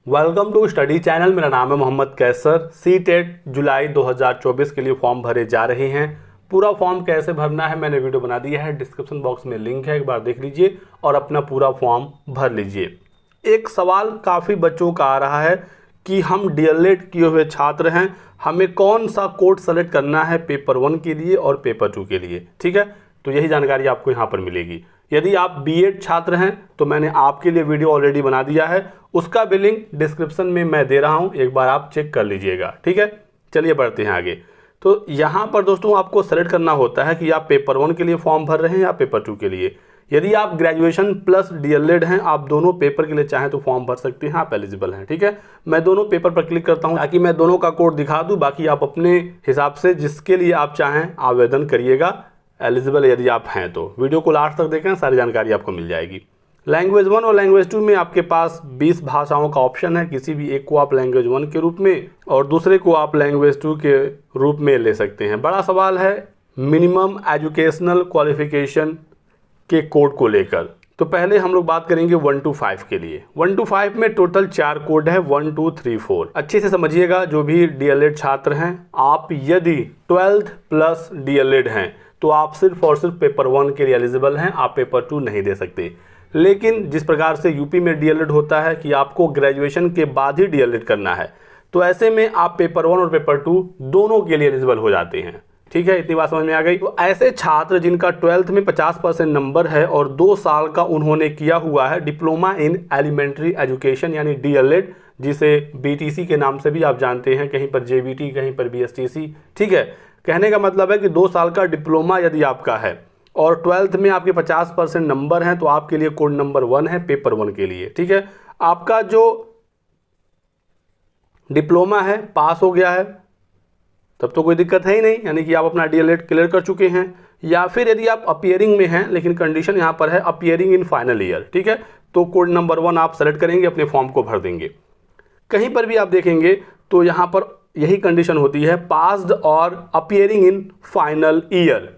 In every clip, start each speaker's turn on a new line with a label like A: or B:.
A: Welcome to study channel. मेरा नाम है मोहम्मद कैसर। सीटेट जुलाई 2024 के लिए फॉर्म भरे जा रहे हैं। पूरा फॉर्म कैसे भरना है मैंने वीडियो बना दिया है, डिस्क्रिप्शन बॉक्स में लिंक है, एक बार देख लीजिए और अपना पूरा फॉर्म भर लीजिए। एक सवाल काफ़ी बच्चों का आ रहा है कि हम डीएलएड किए हुए छात्र हैं, हमें कौन सा कोड सेलेक्ट करना है पेपर 1 के लिए और पेपर 2 के लिए। ठीक है, तो यही जानकारी आपको यहाँ पर मिलेगी। यदि आप बीएड छात्र हैं तो मैंने आपके लिए वीडियो ऑलरेडी बना दिया है, उसका भी लिंक डिस्क्रिप्शन में मैं दे रहा हूँ, एक बार आप चेक कर लीजिएगा। ठीक है, चलिए बढ़ते हैं आगे। तो यहाँ पर दोस्तों आपको सेलेक्ट करना होता है कि आप पेपर 1 के लिए फॉर्म भर रहे हैं या पेपर 2 के लिए। यदि आप ग्रेजुएशन प्लस डीएलएड हैं, आप दोनों पेपर के लिए चाहें तो फॉर्म भर सकते हैं, आप एलिजिबल हैं। ठीक है, मैं दोनों पेपर पर क्लिक करता हूं ताकि मैं दोनों का कोड दिखा दूं, बाकी आप अपने हिसाब से जिसके लिए आप चाहें आवेदन करिएगा, एलिजिबल यदि आप हैं तो। वीडियो को लास्ट तक देखें, सारी जानकारी आपको मिल जाएगी। लैंग्वेज 1 और लैंग्वेज 2 में आपके पास 20 भाषाओं का ऑप्शन है। किसी भी एक को आप लैंग्वेज 1 के रूप में और दूसरे को आप लैंग्वेज 2 के रूप में ले सकते हैं। बड़ा सवाल है मिनिमम एजुकेशनल क्वालिफिकेशन के कोड को लेकर। तो पहले हम लोग बात करेंगे 1 to 5 के लिए। 1 to 5 में टोटल 4 कोड है, 1 2 3 4। अच्छे से समझिएगा जो भी डीएलएड छात्र हैं, आप यदि 12th प्लस डीएलएड हैं तो आप सिर्फ और सिर्फ पेपर 1 के लिए एलिजिबल हैं, आप पेपर 2 नहीं दे सकते। लेकिन जिस प्रकार से यूपी में डीएलएड होता है कि आपको ग्रेजुएशन के बाद ही डीएलएड करना है, तो ऐसे में आप पेपर 1 और पेपर 2 दोनों के लिए एलिजिबल हो जाते हैं। ठीक है, इतनी बात समझ में आ गई। तो ऐसे छात्र जिनका 12th में 50% नंबर है और 2 साल का उन्होंने किया हुआ है डिप्लोमा इन एलिमेंट्री एजुकेशन यानी डीएलएड, जिसे बीटीसी के नाम से भी आप जानते हैं, कहीं पर जेबीटी, कहीं पर बीएसटीसी। ठीक है, कहने का मतलब है कि 2 साल का डिप्लोमा यदि आपका है और 12th में आपके 50% नंबर हैं तो आपके लिए कोड नंबर 1 है पेपर 1 के लिए। ठीक है, आपका जो डिप्लोमा है पास हो गया है तब तो कोई दिक्कत है ही नहीं, यानी कि आप अपना डीएलएड क्लियर कर चुके हैं। या फिर यदि आप अपीयरिंग में हैं, लेकिन कंडीशन यहाँ पर है अपीयरिंग इन फाइनल ईयर। ठीक है, तो कोड नंबर 1 आप सेलेक्ट करेंगे, अपने फॉर्म को भर देंगे। कहीं पर भी आप देखेंगे तो यहाँ पर यही कंडीशन होती है, पास्ड और अपीयरिंग इन फाइनल ईयर।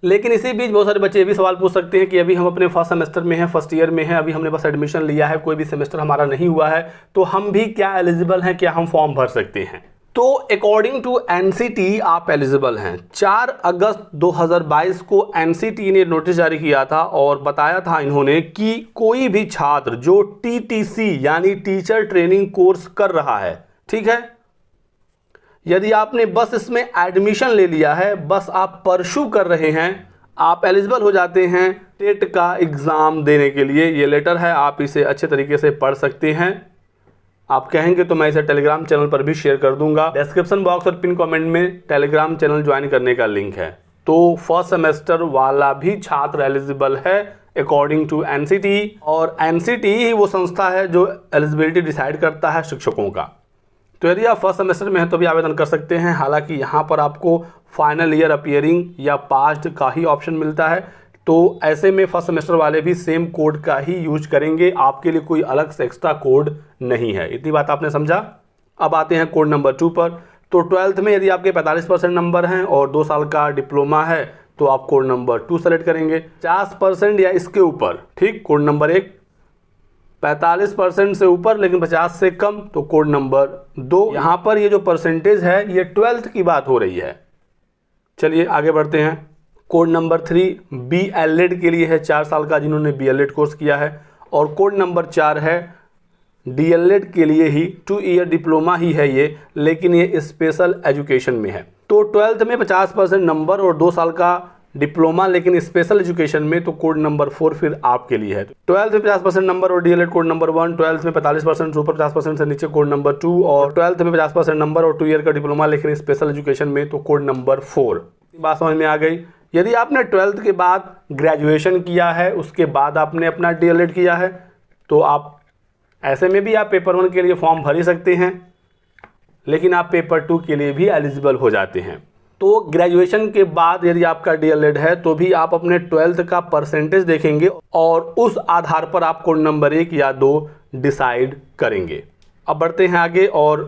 A: लेकिन इसी बीच बहुत सारे बच्चे ये भी सवाल पूछ सकते हैं कि अभी हम अपने फर्स्ट सेमेस्टर में हैं, फर्स्ट ईयर में हैं, अभी हमने बस एडमिशन लिया है, कोई भी सेमेस्टर हमारा नहीं हुआ है, तो हम भी क्या एलिजिबल हैं, क्या हम फॉर्म भर सकते हैं? तो अकॉर्डिंग टू एनसीटी आप एलिजिबल हैं। 4 अगस्त 2022 को एनसीटी ने नोटिस जारी किया था और बताया था इन्होंने कि कोई भी छात्र जो टीटीसी यानी टीचर ट्रेनिंग कोर्स कर रहा है, ठीक है, यदि आपने बस इसमें एडमिशन ले लिया है, बस आप परस्यू कर रहे हैं, आप एलिजिबल हो जाते हैं टेट का एग्ज़ाम देने के लिए। ये लेटर है, आप इसे अच्छे तरीके से पढ़ सकते हैं। आप कहेंगे तो मैं इसे टेलीग्राम चैनल पर भी शेयर कर दूंगा। डिस्क्रिप्शन बॉक्स और पिन कमेंट में टेलीग्राम चैनल ज्वाइन करने का लिंक है। तो फर्स्ट सेमेस्टर वाला भी छात्र एलिजिबल है अकॉर्डिंग टू एनसीटी, और एनसीटी ही वो संस्था है जो एलिजिबिलिटी डिसाइड करता है शिक्षकों का। तो यदि आप फर्स्ट सेमेस्टर में हैं तो भी आवेदन कर सकते हैं। हालांकि यहाँ पर आपको फाइनल ईयर अपीयरिंग या पास्ड का ही ऑप्शन मिलता है, तो ऐसे में फर्स्ट सेमेस्टर वाले भी सेम कोड का ही यूज करेंगे, आपके लिए कोई अलग से एक्स्ट्रा कोड नहीं है। इतनी बात आपने समझा। अब आते हैं कोड नंबर 2 पर। तो 12th में यदि आपके 45% नंबर हैं और 2 साल का डिप्लोमा है तो आप कोड नंबर 2 सेलेक्ट करेंगे। 50% या इसके ऊपर, ठीक, कोड नंबर 1। 45% से ऊपर लेकिन 50 से कम तो कोड नंबर 2। यहाँ पर ये जो परसेंटेज है ये 12th की बात हो रही है। चलिए आगे बढ़ते हैं। कोड नंबर 3 बीएलएड के लिए है, 4 साल का जिन्होंने बीएलएड कोर्स किया है। और कोड नंबर 4 है डीएलएड के लिए ही, 2 ईयर डिप्लोमा ही है ये, लेकिन ये स्पेशल एजुकेशन में है। तो 12th में 50% नंबर और 2 साल का डिप्लोमा लेकिन स्पेशल एजुकेशन में, तो कोड नंबर 4 फिर आपके लिए है। 12th में 50% नंबर और डीएलएड कोड नंबर 1, 12th में 45% से ऊपर 50% से नीचे कोड नंबर 2, और 12th में 50% नंबर और 2 ईयर का डिप्लोमा लेकिन स्पेशल एजुकेशन में, तो कोड नंबर 4। बात समझ में आ गई। यदि आपने 12th के बाद ग्रेजुएशन किया है, उसके बाद आपने अपना डीएलएड किया है, तो आप ऐसे में भी आप पेपर 1 के लिए फॉर्म भर ही सकते हैं, लेकिन आप पेपर 2 के लिए भी एलिजिबल हो जाते हैं। तो ग्रेजुएशन के बाद यदि आपका डीएलएड है तो भी आप अपने 12th का परसेंटेज देखेंगे और उस आधार पर आप कोड नंबर 1 या 2 डिसाइड करेंगे। अब बढ़ते हैं आगे और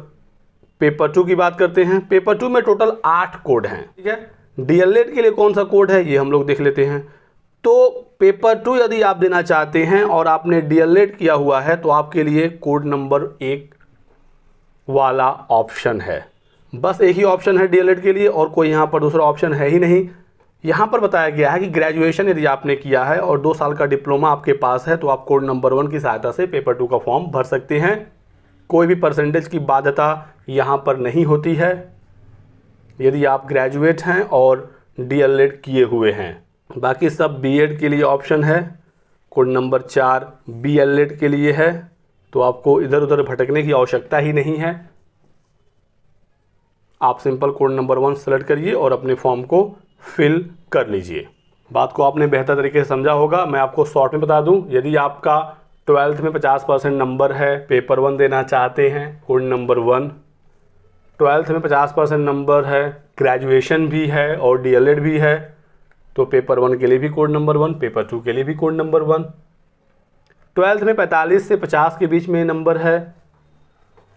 A: पेपर 2 की बात करते हैं। पेपर 2 में टोटल 8 कोड हैं, ठीक है। डीएलएड के लिए कौन सा कोड है ये हम लोग देख लेते हैं। तो पेपर 2 यदि आप देना चाहते हैं और आपने डीएलएड किया हुआ है तो आपके लिए कोड नंबर 1 वाला ऑप्शन है। बस एक ही ऑप्शन है डीएलएड के लिए और कोई यहाँ पर दूसरा ऑप्शन है ही नहीं। यहाँ पर बताया गया है कि ग्रेजुएशन यदि आपने किया है और 2 साल का डिप्लोमा आपके पास है तो आप कोड नंबर 1 की सहायता से पेपर 2 का फॉर्म भर सकते हैं। कोई भी परसेंटेज की बाध्यता यहाँ पर नहीं होती है यदि आप ग्रेजुएट हैं और डीएलएड किए हुए हैं। बाकी सब बीएड के लिए ऑप्शन है। कोड नंबर 4 बीएलएड के लिए है, तो आपको इधर उधर भटकने की आवश्यकता ही नहीं है। आप सिंपल कोड नंबर 1 सेलेक्ट करिए और अपने फॉर्म को फिल कर लीजिए। बात को आपने बेहतर तरीके से समझा होगा। मैं आपको शॉर्ट में बता दूं, यदि आपका 12th में 50% नंबर है, पेपर 1 देना चाहते हैं, कोड नंबर 1। 12th में 50% नंबर है, ग्रेजुएशन भी है और डीएलएड भी है, तो पेपर 1 के लिए भी कोड नंबर 1, पेपर 2 के लिए भी कोड नंबर 1। 12th में 45 से 50 के बीच में नंबर है,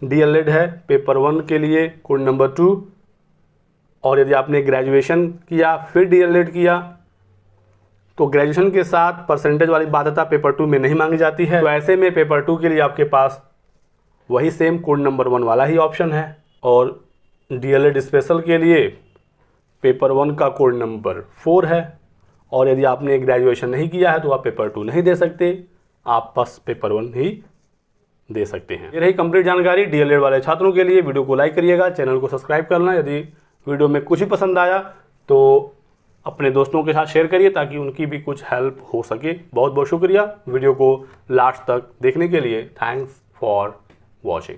A: डीएलएड है, पेपर 1 के लिए कोड नंबर 2। और यदि आपने ग्रेजुएशन किया फिर डीएलएड किया तो ग्रेजुएशन के साथ परसेंटेज वाली बाध्यता पेपर 2 में नहीं मांगी जाती है। तो ऐसे में पेपर 2 के लिए आपके पास वही सेम कोड नंबर 1 वाला ही ऑप्शन है और डीएलएड स्पेशल के लिए पेपर 1 का कोड नंबर 4 है। और यदि आपने ग्रेजुएशन नहीं किया है तो आप पेपर 2 नहीं दे सकते, आप बस पेपर 1 ही दे सकते हैं। ये रही कंप्लीट जानकारी डीएलएड वाले छात्रों के लिए। वीडियो को लाइक करिएगा, चैनल को सब्सक्राइब करना। यदि वीडियो में कुछ भी पसंद आया तो अपने दोस्तों के साथ शेयर करिए ताकि उनकी भी कुछ हेल्प हो सके। बहुत बहुत शुक्रिया वीडियो को लास्ट तक देखने के लिए। Thanks for watching.